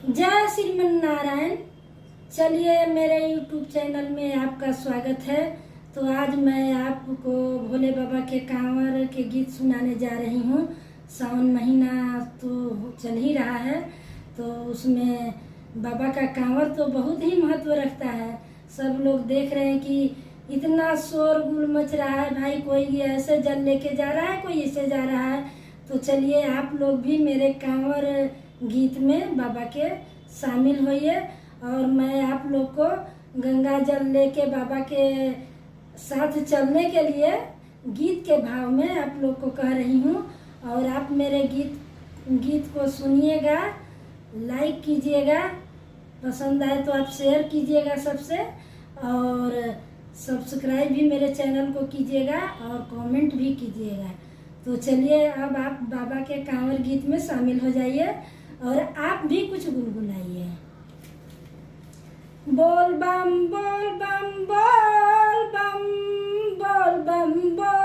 जय श्रीमन नारायण। चलिए, मेरे YouTube चैनल में आपका स्वागत है। तो आज मैं आपको भोले बाबा के कांवर के गीत सुनाने जा रही हूँ। सावन महीना तो चल ही रहा है, तो उसमें बाबा का कांवर तो बहुत ही महत्व रखता है। सब लोग देख रहे हैं कि इतना शोरगुल मच रहा है भाई, कोई ऐसे जल लेके जा रहा है, कोई ऐसे जा रहा है। तो चलिए, आप लोग भी मेरे कांवर गीत में बाबा के शामिल होइए। और मैं आप लोग को गंगा जल लेके बाबा के साथ चलने के लिए गीत के भाव में आप लोग को कह रही हूँ। और आप मेरे गीत को सुनिएगा, लाइक कीजिएगा, पसंद आए तो आप शेयर कीजिएगा सबसे, और सब्सक्राइब भी मेरे चैनल को कीजिएगा और कमेंट भी कीजिएगा। तो चलिए, अब आप बाबा के कांवर गीत में शामिल हो जाइए और आप भी कुछ गुनगुनाइए। बोल बम बोल बम बोल बम बोल बम बोल